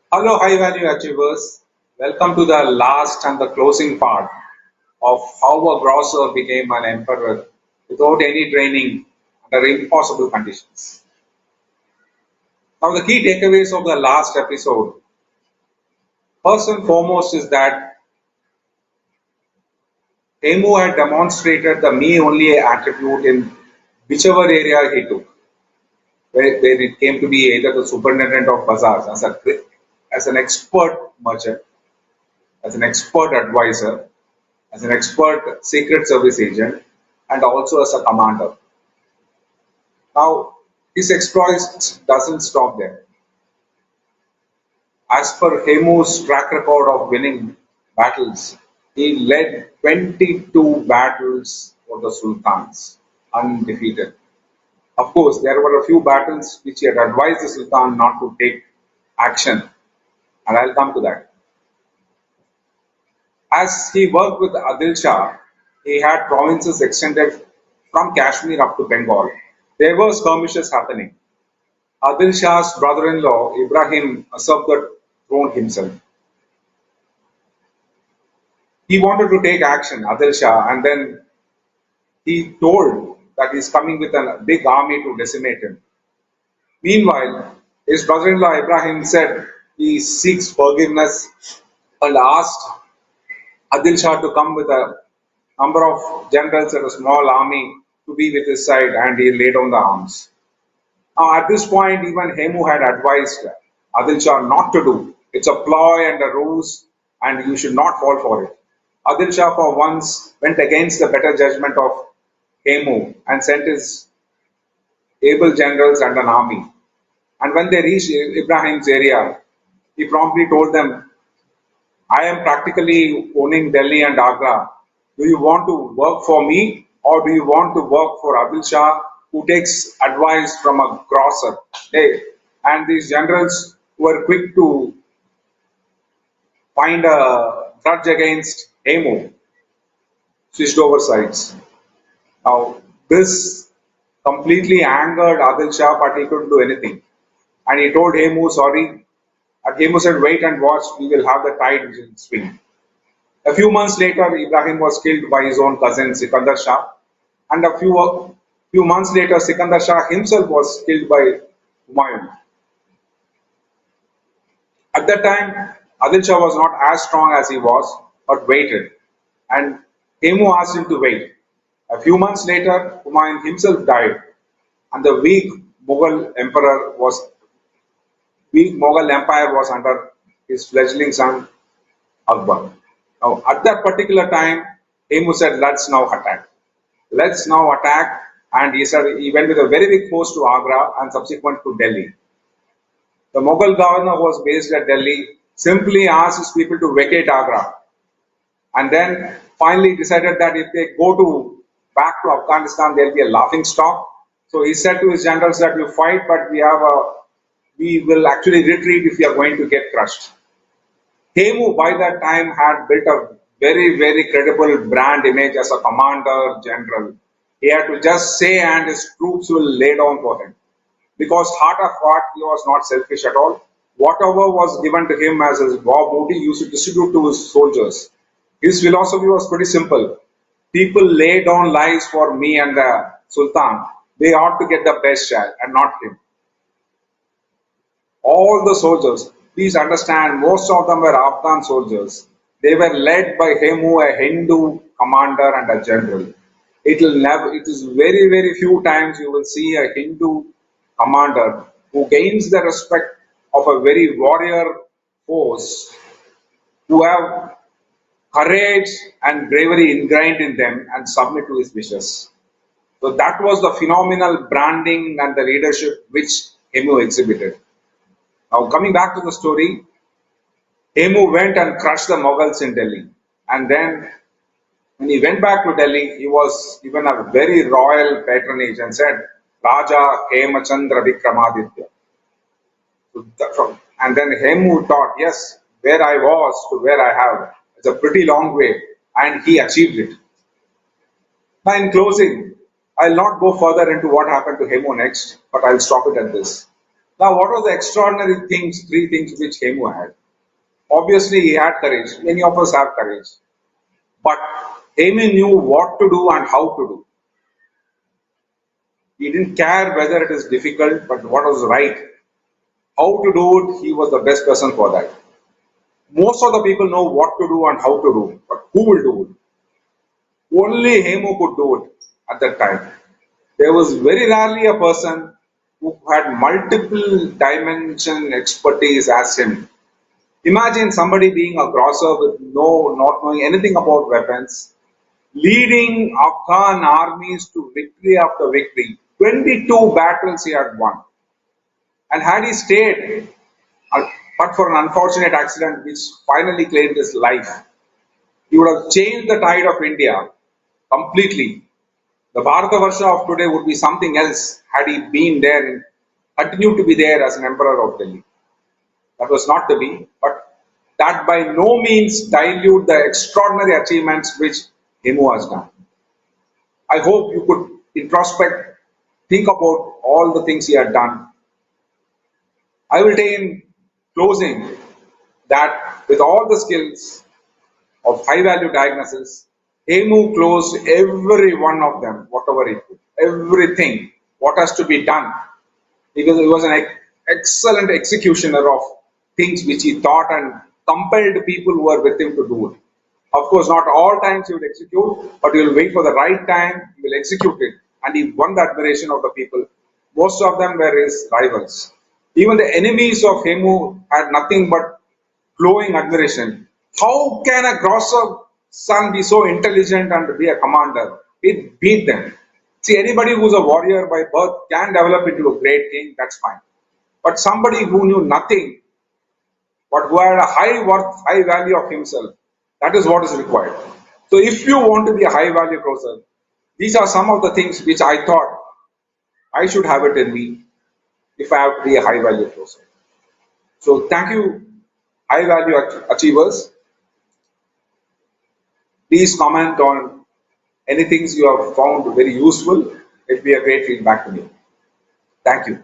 Hello, high value achievers. Welcome to the last and the closing part of how a grocer became an emperor without any training under impossible conditions. Now, the key takeaways of the last episode, first and foremost, is that Hemu had demonstrated the me only attribute in whichever area he took, where it came to be either the superintendent of bazaars as an expert merchant, as an expert advisor, as an expert secret service agent, and also as a commander. Now, his exploits doesn't stop there. As per Hemu's track record of winning battles, he led 22 battles for the sultans, undefeated. Of course, there were a few battles which he had advised the sultan not to take action, and I'll come to that. As he worked with Adil Shah, he had provinces extended from Kashmir up to Bengal. There were skirmishes happening. Adil Shah's brother-in-law Ibrahim usurped the throne himself. He wanted to take action, Adil Shah, and then he told that he's coming with a big army to decimate him. Meanwhile, his brother-in-law Ibrahim said he seeks forgiveness and asked Adil Shah to come with a number of generals and a small army to be with his side, and he laid down the arms. Now, at this point, even Hemu had advised Adil Shah not to do. It's a ploy and a ruse, and you should not fall for it. Adil Shah, for once, went against the better judgment of Hemu and sent his able generals and an army. And when they reached Ibrahim's area, he promptly told them, I am practically owning Delhi and Agra. Do you want to work for me or do you want to work for Adil Shah who takes advice from a grocer? Hey, and these generals were quick to find a grudge against Hemu, switched over sides. Now, this completely angered Adil Shah, but he couldn't do anything. And he told Hemu, sorry. And Hemu said, wait and watch, we will have the tide in swing. A few months later, Ibrahim was killed by his own cousin Sikandar Shah. And a few months later, Sikandar Shah himself was killed by Humayun. At that time, Adil Shah was not as strong as he was, but waited. And Hemu asked him to wait. A few months later, Humayun himself died, and the weak Mughal empire was under his fledgling son Akbar. Now, at that particular time, Hemu said, "Let's now attack. Let's now attack." And he said he went with a very big force to Agra and subsequent to Delhi. The Mughal governor who was based at Delhi simply asked his people to vacate Agra, and then finally decided that if they go to back to Afghanistan, there'll be a laughing stock. So he said to his generals that you fight, but we will actually retreat if we are going to get crushed. Hemu by that time had built a very, very credible brand image as a commander general. He had to just say and his troops will lay down for him. Because heart of heart, he was not selfish at all. Whatever was given to him as his war booty, he used to distribute to his soldiers. His philosophy was pretty simple. People lay down lives for me and the Sultan. They ought to get the best share and not him. All the soldiers, please understand, most of them were Afghan soldiers. They were led by Hemu, a Hindu commander and a general. It is very, very few times you will see a Hindu commander who gains the respect of a very warrior force who have courage and bravery ingrained in them and submit to his wishes. So that was the phenomenal branding and the leadership which Hemu exhibited. Now coming back to the story, Hemu went and crushed the Mughals in Delhi. And then when he went back to Delhi, he was given a very royal patronage and said, Raja Hemachandra Vikramaditya. And then Hemu thought, yes, where I was to where I have, it's a pretty long way. And he achieved it. Now in closing, I'll not go further into what happened to Hemu next, but I'll stop it at this. Now, what were the extraordinary things, three things which Hemu had? Obviously, he had courage. Many of us have courage. But Hemu knew what to do and how to do. He didn't care whether it is difficult, but what was right. How to do it, he was the best person for that. Most of the people know what to do and how to do, but who will do it? Only Hemu could do it at that time. There was very rarely a person who had multiple dimension expertise as him. Imagine somebody being a grocer with not knowing anything about weapons, leading Afghan armies to victory after victory. 22 battles he had won. And had he stayed, but for an unfortunate accident which finally claimed his life, he would have changed the tide of India completely. The Bharatavarsha of today would be something else had he been there and continued to be there as an emperor of Delhi. That was not to be, but that by no means dilute the extraordinary achievements which Hemu has done. I hope you could introspect, think about all the things he had done. I will say in closing that with all the skills of high value diagnosis, Hemu closed every one of them, whatever he could, everything, what has to be done. Because he was an excellent executioner of things which he thought and compelled people who were with him to do it. Of course, not all times he would execute, but he will wait for the right time, he will execute it. And he won the admiration of the people. Most of them were his rivals. Even the enemies of Hemu had nothing but glowing admiration. How can a grocer son be so intelligent and be a commander? It beat them. See, anybody who's a warrior by birth can develop into a great king, that's fine. But somebody who knew nothing, but who had a high worth, high value of himself, that is what is required. So if you want to be a high value grocer, these are some of the things which I thought I should have it in me if I have to be a high value grocer. So thank you, high value achievers. Please comment on any things you have found very useful. It will be a great feedback to me. Thank you.